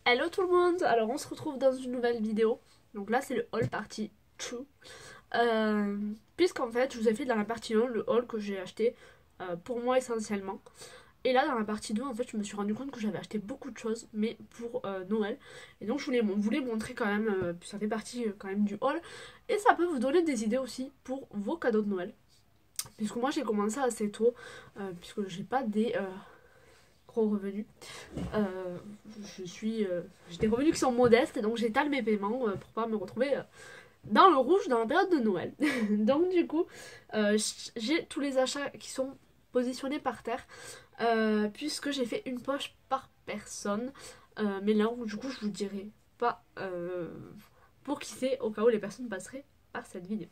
Hello tout le monde, alors on se retrouve dans une nouvelle vidéo. Donc là c'est le haul partie 2. Puisqu'en fait je vous ai fait dans la partie 1 le haul que j'ai acheté pour moi essentiellement. Et là dans la partie 2 en fait je me suis rendu compte que j'avais acheté beaucoup de choses mais pour Noël. Et donc je voulais montrer quand même, ça fait partie quand même du haul. Et ça peut vous donner des idées aussi pour vos cadeaux de Noël. Puisque moi j'ai commencé assez tôt, puisque j'ai pas des gros revenus. J'ai des revenus qui sont modestes et donc j'étale mes paiements pour pas me retrouver dans le rouge dans la période de Noël. Donc du coup, j'ai tous les achats qui sont positionnés par terre puisque j'ai fait une poche par personne. Mais là, du coup, je vous dirai pas pour qui c'est au cas où les personnes passeraient par cette vidéo.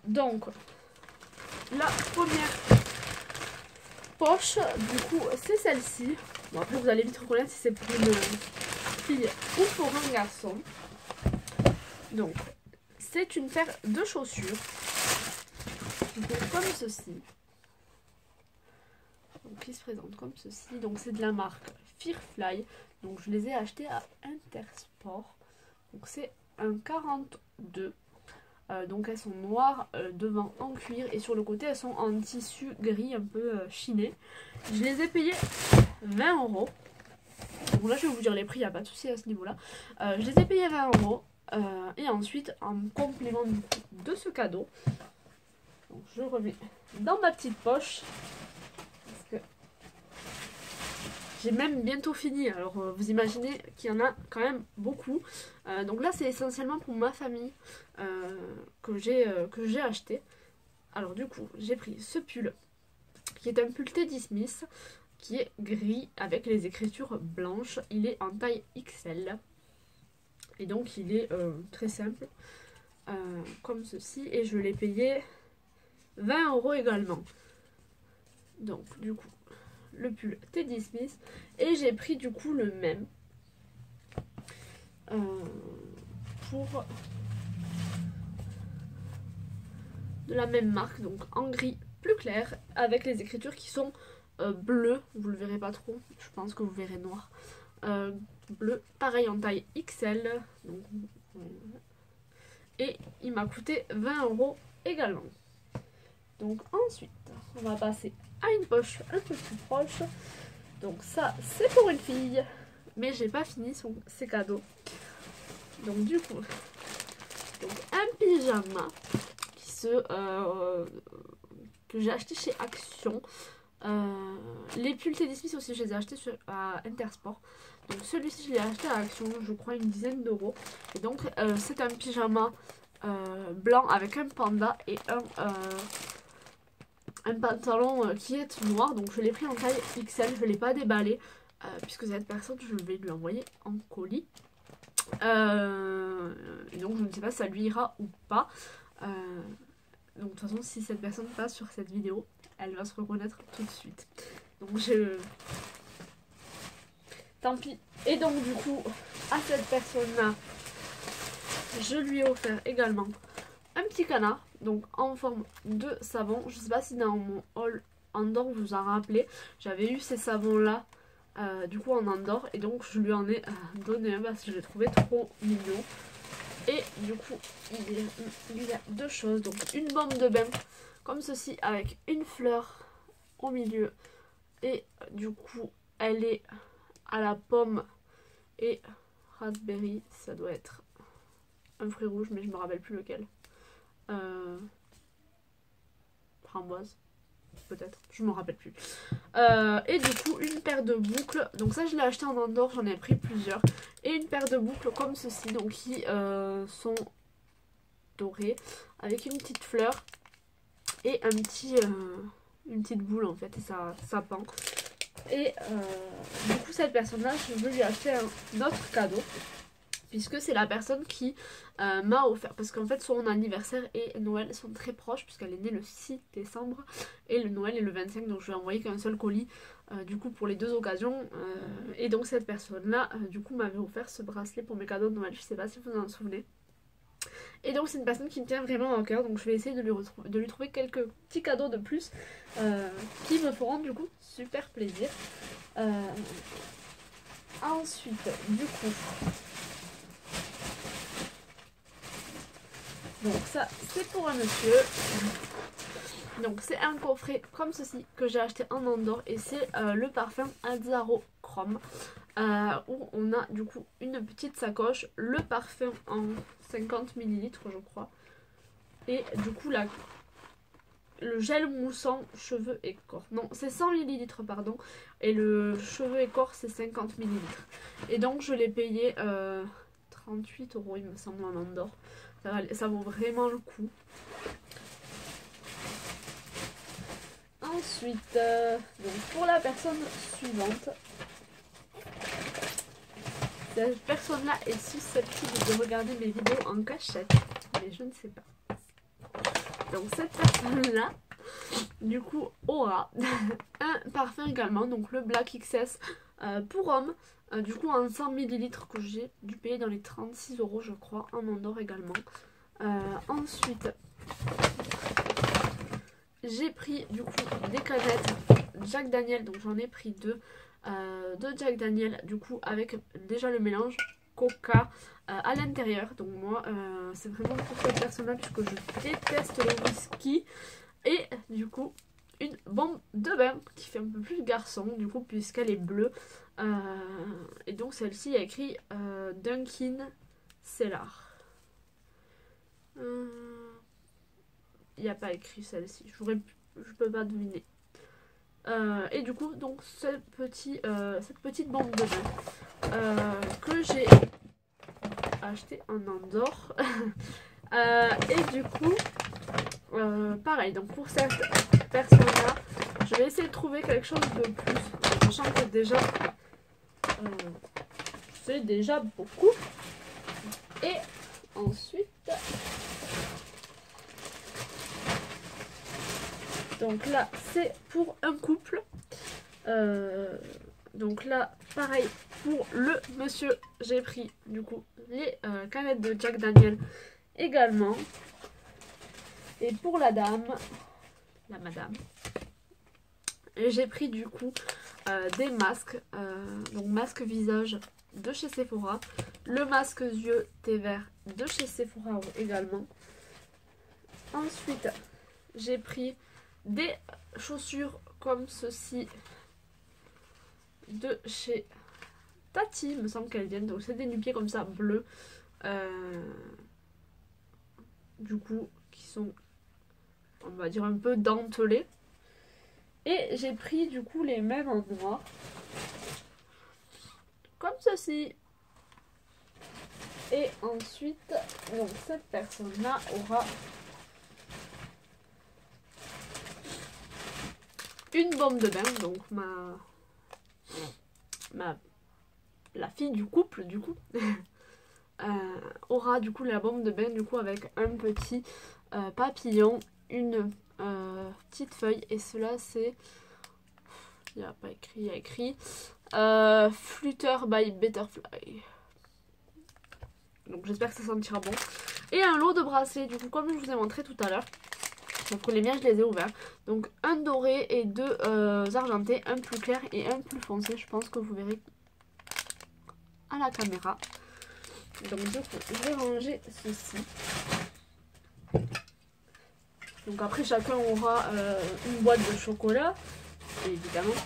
Donc, la première poche, du coup, c'est celle-ci. Bon, après, vous allez vite reconnaître si c'est pour une fille ou pour un garçon. Donc, c'est une paire de chaussures. Donc, comme ceci. Donc, qui se présente comme ceci. Donc, c'est de la marque Fearfly. Donc, je les ai achetées à Intersport. Donc, c'est un 42. Donc elles sont noires devant en cuir et sur le côté elles sont en tissu gris un peu chiné. Je les ai payées 20 €. Bon là je vais vous dire les prix, il n'y a pas de souci à ce niveau là. Je les ai payées 20 € et ensuite en complément de ce cadeau, donc je remets dans ma petite poche. Parce que j'ai même bientôt fini, alors vous imaginez qu'il y en a quand même beaucoup. Donc là c'est essentiellement pour ma famille que j'ai acheté. Alors du coup j'ai pris ce pull qui est un pull Teddy Smith qui est gris avec les écritures blanches. Il est en taille XL et donc il est très simple comme ceci et je l'ai payé 20 € également. Donc du coup le pull Teddy Smith et j'ai pris du coup le même pour de la même marque, donc en gris plus clair avec les écritures qui sont bleues, vous le verrez pas trop, je pense que vous verrez noir, bleu, pareil en taille XL, donc, et il m'a coûté 20 € également. Donc ensuite on va passer à une poche un peu plus proche. Donc ça c'est pour une fille, mais j'ai pas fini ses cadeaux. Donc du coup, donc un pyjama que j'ai acheté chez Action. Les pulls Teddy Smith aussi je les ai achetés à Intersport. Donc celui-ci je l'ai acheté à Action, je crois une dizaine d'euros. Et donc c'est un pyjama blanc avec un panda et un pantalon qui est noir. Donc je l'ai pris en taille XL, je ne l'ai pas déballé puisque cette personne je vais lui envoyer en colis. Et donc je ne sais pas si ça lui ira ou pas. Donc de toute façon si cette personne passe sur cette vidéo, elle va se reconnaître tout de suite. Donc tant pis. Et donc du coup à cette personne là je lui ai offert également un petit canard, donc en forme de savon. Je sais pas si dans mon haul Andorre vous vous en rappelez, j'avais eu ces savons là du coup en Andorre et donc je lui en ai donné un parce que je l'ai trouvé trop mignon. Et du coup il y a deux choses, donc une bombe de bain comme ceci avec une fleur au milieu et du coup elle est à la pomme et raspberry, ça doit être un fruit rouge mais je me rappelle plus lequel. Framboise peut-être, je me rappelle plus. Et du coup une paire de boucles, donc ça je l'ai acheté en Andorre, j'en ai pris plusieurs, et une paire de boucles comme ceci, donc qui sont dorées avec une petite fleur et une petite boule en fait, et ça pend. Et du coup cette personne là je veux lui acheter un autre cadeau puisque c'est la personne qui m'a offert, parce qu'en fait son anniversaire et Noël sont très proches puisqu'elle est née le 6 décembre et le Noël est le 25, donc je lui ai envoyé qu'un seul colis du coup pour les deux occasions. Et donc cette personne là du coup m'avait offert ce bracelet pour mes cadeaux de Noël, je sais pas si vous en souvenez. Et donc c'est une personne qui me tient vraiment au cœur, donc je vais essayer de lui trouver quelques petits cadeaux de plus qui me feront du coup super plaisir. Ensuite, du coup, donc ça c'est pour un monsieur. Donc c'est un coffret comme ceci que j'ai acheté en Andorre et c'est le parfum Azzaro Chrome où on a du coup une petite sacoche, le parfum en 50 ml je crois et du coup le gel moussant cheveux et corps. Non, c'est 100 ml pardon et le cheveux et corps c'est 50 ml. Et donc je l'ai payé 38 € il me semble en Andorre. Ça vaut vraiment le coup. Ensuite, donc pour la personne suivante, cette personne-là est susceptible de regarder mes vidéos en cachette, mais je ne sais pas. Donc cette personne-là, du coup, aura un parfum également, donc le Black XS pour homme, du coup en 100 ml que j'ai dû payer dans les 36 € je crois, en Andorre également. Ensuite, j'ai pris du coup des canettes Jack Daniel, donc j'en ai pris deux de Jack Daniel, du coup avec déjà le mélange coca à l'intérieur. Donc moi c'est vraiment pour cette personne là puisque je déteste le whisky. Et du coup une bombe de bain qui fait un peu plus garçon du coup puisqu'elle est bleue. Et donc celle-ci a écrit Dunkin Cellar. Il n'y a pas écrit celle-ci, je peux pas deviner. Et du coup, donc cette petite bombe de bain que j'ai acheté en Andorre. Et du coup, pareil, donc pour cette personne-là, je vais essayer de trouver quelque chose de plus, sachant que déjà, c'est déjà beaucoup. Et ensuite, donc là, c'est pour un couple. Donc là, pareil, pour le monsieur, j'ai pris du coup les canettes de Jack Daniel également. Et pour la dame, la madame, j'ai pris du coup des masques, donc masque visage de chez Sephora, le masque yeux thé vert de chez Sephora également. Ensuite, j'ai pris des chaussures comme ceci de chez Tati, il me semble qu'elles viennent, donc c'est des nu-pieds comme ça bleus, du coup qui sont, on va dire, un peu dentelés. Et j'ai pris du coup les mêmes en noir comme ceci. Et ensuite, donc cette personne là aura une bombe de bain, donc la fille du couple du coup aura du coup la bombe de bain du coup avec un petit papillon, une petite feuille, et cela c'est, il n'y a pas écrit, il y a écrit Flutter by Butterfly. Donc j'espère que ça sentira bon. Et un lot de bracelets, du coup comme je vous ai montré tout à l'heure. Donc les miens je les ai ouverts. Donc un doré et deux argentés, un plus clair et un plus foncé. Je pense que vous verrez à la caméra. Donc du coup je vais ranger ceci. Donc après chacun aura une boîte de chocolat, évidemment.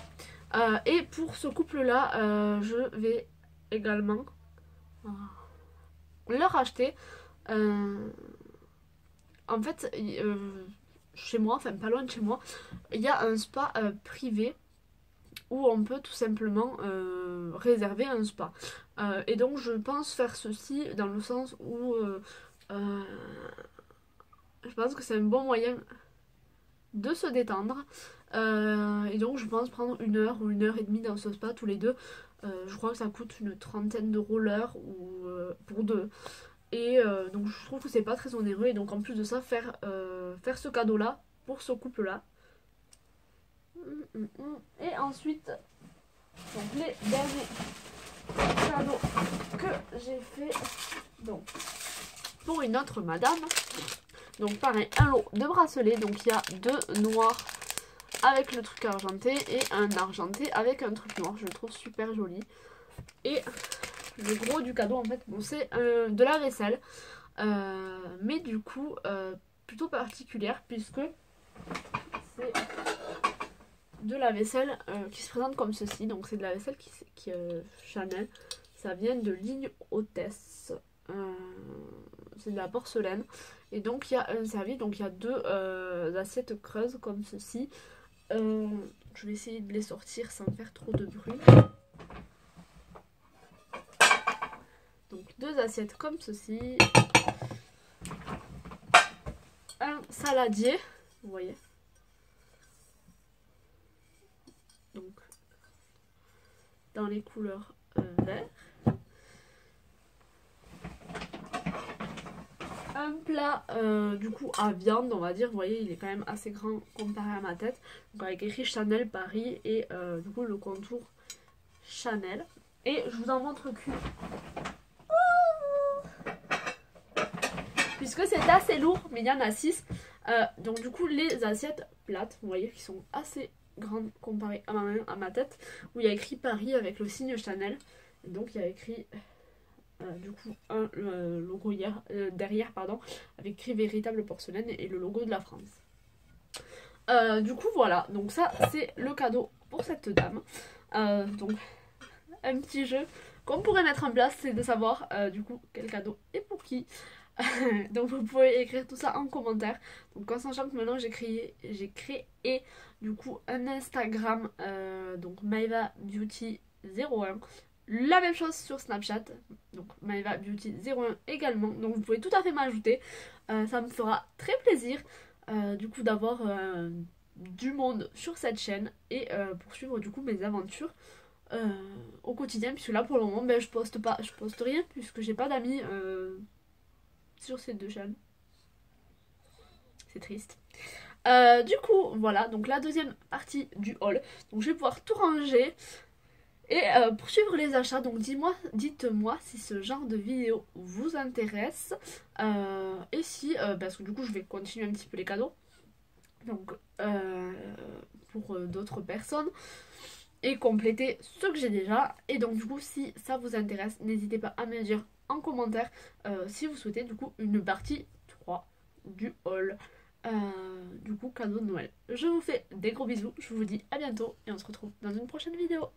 Et pour ce couple là, je vais également leur acheter. En fait, chez moi, enfin pas loin de chez moi, il y a un spa privé où on peut tout simplement réserver un spa. Et donc je pense faire ceci dans le sens où je pense que c'est un bon moyen de se détendre. Et donc je pense prendre 1 heure ou 1h30 dans ce spa tous les deux. Je crois que ça coûte une 30aine d'euros l'heure ou pour deux. Et donc je trouve que c'est pas très onéreux. Et donc en plus de ça, faire ce cadeau là pour ce couple là. Et ensuite, donc les derniers cadeaux que j'ai fait, donc pour une autre madame. Donc pareil, un lot de bracelets. Donc il y a 2 noirs avec le truc argenté et un argenté avec un truc noir. Je le trouve super joli. Et le gros du cadeau en fait, bon, c'est de la vaisselle. Mais du coup plutôt particulière puisque c'est de la vaisselle qui se présente comme ceci. Donc c'est de la vaisselle qui Chanel. Ça vient de ligne hôtesse. C'est de la porcelaine. Et donc il y a un service, donc il y a deux assiettes creuses comme ceci. Je vais essayer de les sortir sans faire trop de bruit. Donc deux assiettes comme ceci. Un saladier, vous voyez. Donc dans les couleurs vert. Un plat du coup à viande, on va dire, vous voyez, il est quand même assez grand comparé à ma tête. Donc avec écrit Chanel Paris et du coup le contour Chanel. Et je vous en montre qu'une. Puisque c'est assez lourd, mais il y en a 6. Donc du coup les assiettes plates, vous voyez, qui sont assez grandes comparées à ma tête. Où il y a écrit Paris avec le signe Chanel. Et donc il y a écrit... du coup un logo derrière pardon, avec écrit véritable porcelaine et le logo de la France. Du coup voilà, donc ça c'est le cadeau pour cette dame. Donc un petit jeu qu'on pourrait mettre en place, c'est de savoir du coup quel cadeau est pour qui. Donc vous pouvez écrire tout ça en commentaire. Donc en sachant que maintenant j'ai créé du coup un Instagram, donc Maeva Beauty 01. La même chose sur Snapchat, donc Maeva Beauty 01 également. Donc vous pouvez tout à fait m'ajouter. Ça me fera très plaisir du coup d'avoir du monde sur cette chaîne et pour suivre du coup mes aventures au quotidien. Puisque là pour le moment je poste rien puisque j'ai pas d'amis sur ces deux chaînes. C'est triste. Du coup voilà, donc la deuxième partie du haul. Donc je vais pouvoir tout ranger. Et pour suivre les achats, donc dites-moi si ce genre de vidéo vous intéresse. Et si, parce que du coup je vais continuer un petit peu les cadeaux. Donc pour d'autres personnes. Et compléter ce que j'ai déjà. Et donc du coup si ça vous intéresse, n'hésitez pas à me dire en commentaire si vous souhaitez du coup une partie 3 du haul. Du coup cadeau de Noël. Je vous fais des gros bisous, je vous dis à bientôt et on se retrouve dans une prochaine vidéo.